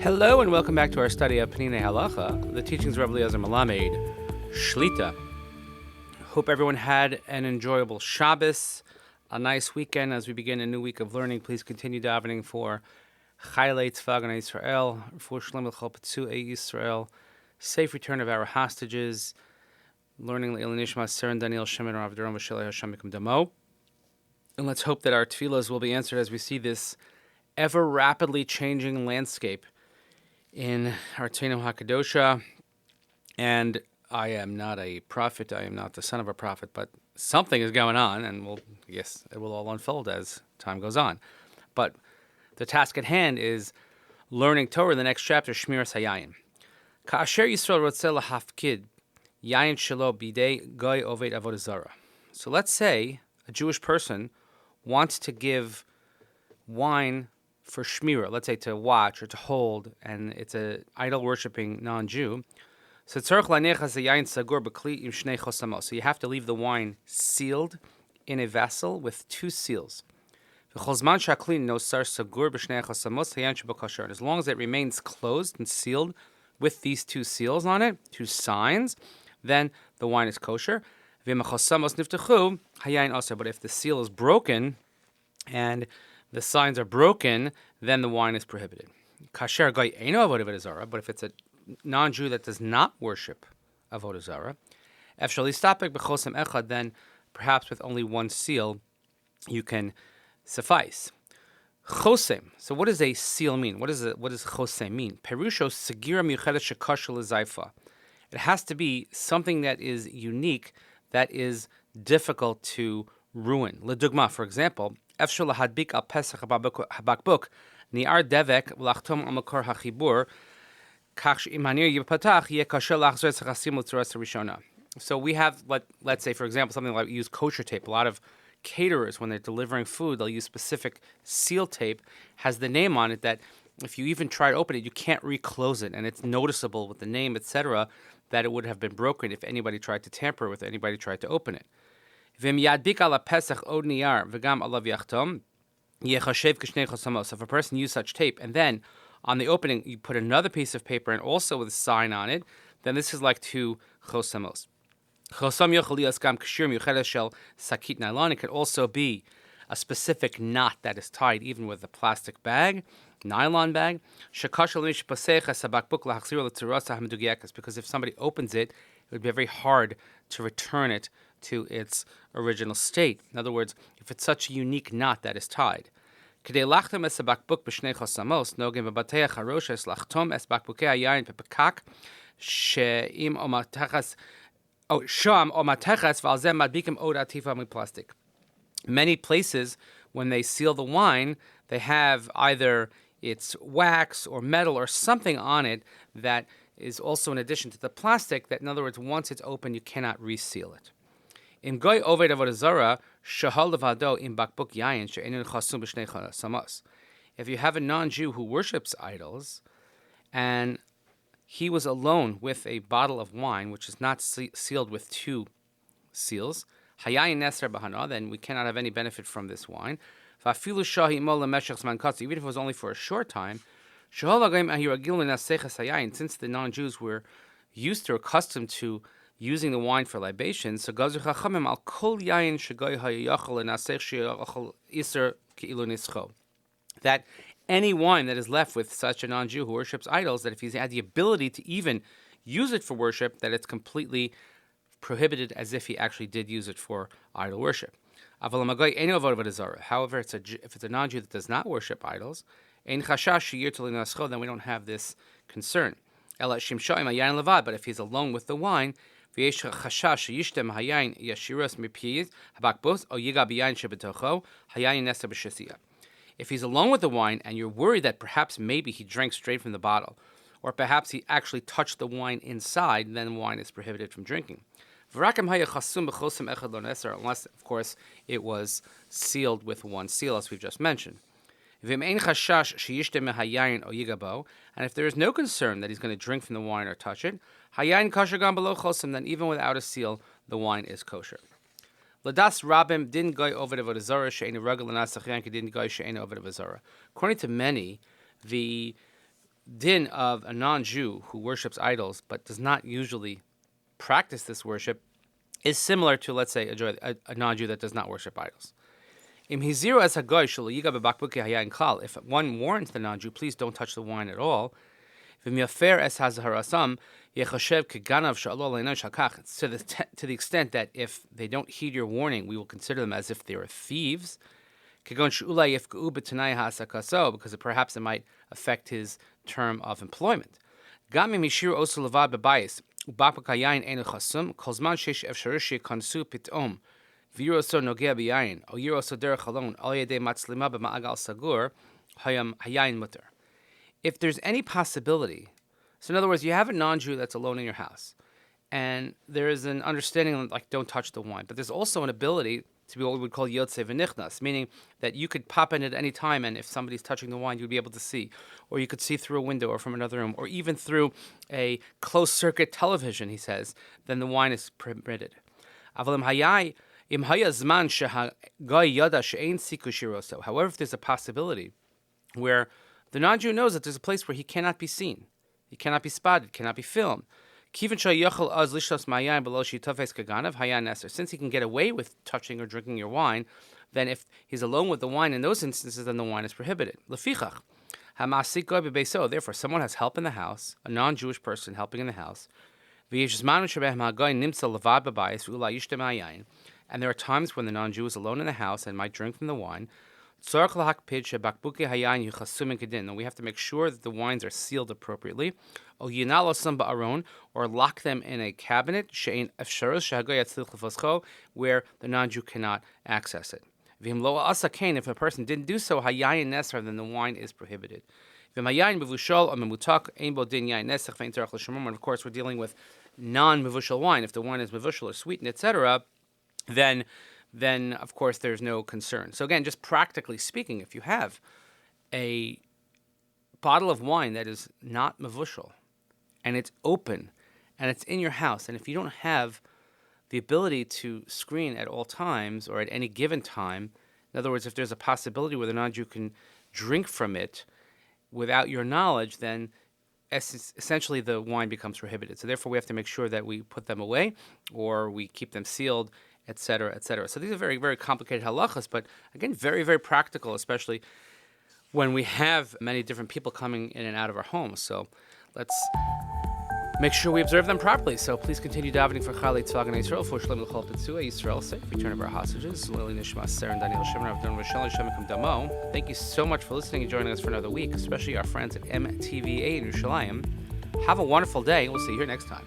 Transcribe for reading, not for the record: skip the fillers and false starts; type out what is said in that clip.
Hello and welcome back to our study of Peninei Halacha, the teachings of Rabbi Eliezer Melamed, Shlita. Hope everyone had an enjoyable Shabbos, a nice weekend as we begin a new week of learning. Please continue davening for Chaylei Tzva Ganei Yisrael, for Shlem L'chol Petzuei Yisrael, safe return of our hostages, learning Le'il Nishmat, Seren Daniel Shemin Rav Doron V'Shelei Hashem Mikum Damo. And let's hope that our tefillas will be answered as we see this ever rapidly changing landscape in our Artenu HaKadosha. And I am not a prophet, I am not the son of a prophet, but something is going on, and it will all unfold as time goes on. But the task at hand is learning Torah in the next chapter, Shmiras Hayayin. Ka'asher Yisrael rotzeh lahafkid yayin shelo bidei goy oved avodah zarah. So let's say a Jewish person wants to give wine for shmira, let's say to watch or to hold, and it's an idol-worshipping non-Jew. So you have to leave the wine sealed in a vessel with two seals. And as long as it remains closed and sealed with these two seals on it, two signs, then the wine is kosher. But if the seal is broken and the signs are broken, then the wine is prohibited. But if it's a non-Jew that does not worship avodah zarah, then perhaps with only one seal you can suffice. Chosem. So what does a seal mean? What does chosem mean? Perusho segira miuchedet shekasher lezaifa. It has to be something that is unique, that is difficult to ruin. Ledugma, for example, efshul lahadbik al pesach habakbuk ni'ar devek v'lachtom al makor hachibur kach she'im hanir yipatach yeh kasher lachzor tzchasim l'tzuras harishona. So we have, let's say, for example, something like we use kosher tape. A lot of caterers, when they're delivering food, they'll use specific seal tape, has the name on it that if you even try to open it, you can't reclose it, and it's noticeable with the name, etc., that it would have been broken if anybody tried to tamper with it, anybody tried to open it. So if a person used such tape, and then on the opening you put another piece of paper and also with a sign on it, then this is like two chosamos. It could also be a specific knot that is tied even with a plastic bag, nylon bag. Because if somebody opens it, it would be very hard to return it to its original state. In other words, if it's such a unique knot that is tied. Many places, when they seal the wine, they have either it's wax or metal or something on it that is also in addition to the plastic, that in other words, once it's open, you cannot reseal it. In goy oved avodah zarah, shahal levado in bakbuk yayin she'einu chasum b'shnei samos. If you have a non-Jew who worships idols, and he was alone with a bottle of wine, which is not sealed with two seals, hayayin neser bahana, then we cannot have any benefit from this wine. Even if it was only for a short time, since the non-Jews were used to, accustomed to using the wine for libations, so that any wine that is left with such a non-Jew who worships idols, that if he's had the ability to even use it for worship, that it's completely prohibited as if he actually did use it for idol worship. However, if it's a non-Jew that does not worship idols, then we don't have this concern. But if he's alone with the wine, if he's alone with the wine and you're worried that perhaps maybe he drank straight from the bottle, or perhaps he actually touched the wine inside, then wine is prohibited from drinking. Unless, of course, it was sealed with one seal, as we've just mentioned. And if there is no concern that he's going to drink from the wine or touch it, then even without a seal, the wine is kosher. Ladas Rabim didn't go over the avodah zarah she'einu regel l'nasach yanki didn't go she'einu over the avodah zarah. According to many, the din of a non-Jew who worships idols but does not usually practice this worship is similar to, let's say, a non-Jew that does not worship idols. If one warns the non-Jew, please don't touch the wine at all, to the extent that if they don't heed your warning, we will consider them as if they were thieves, because perhaps it might affect his term of employment. If there's any possibility, so in other words, you have a non-Jew that's alone in your house, and there is an understanding like don't touch the wine, but there's also an ability to be what we would call yotze v'nichnas, meaning that you could pop in at any time, and if somebody's touching the wine, you'd be able to see, or you could see through a window or from another room, or even through a closed-circuit television, he says, then the wine is permitted. However, if there's a possibility where the non-Jew knows that there's a place where he cannot be seen, he cannot be spotted, cannot be filmed, since he can get away with touching or drinking your wine, then if he's alone with the wine in those instances, then the wine is prohibited. Therefore, someone has help in the house, a non-Jewish person helping in the house, and there are times when the non-Jew is alone in the house and might drink from the wine. And we have to make sure that the wines are sealed appropriately, or lock them in a cabinet where the non-Jew cannot access it. If a person didn't do so, then the wine is prohibited. And of course, we're dealing with non-mevushal wine. If the wine is mevushal or sweetened, etc., then of course there's no concern. So again, just practically speaking, if you have a bottle of wine that is not mevushal, and it's open, and it's in your house, and if you don't have the ability to screen at all times or at any given time, in other words, if there's a possibility where the non-Jew can drink from it without your knowledge, then essentially the wine becomes prohibited. So therefore we have to make sure that we put them away or we keep them sealed, etc., etc. So these are very, very complicated halachas, but again, very, very practical, especially when we have many different people coming in and out of our homes. So let's make sure we observe them properly. So please continue davening for Chalei Tzvagan Yisrael, for Shalom L'Chol Pitzua, Yisrael safe, return of our hostages, Lili Nishmat, Sarah and Daniel Shimon, Avdon Rochelle, and Shemikum Damo. Thank you so much for listening and joining us for another week, especially our friends at MTVA in Yerushalayim. Have a wonderful day. We'll see you here next time.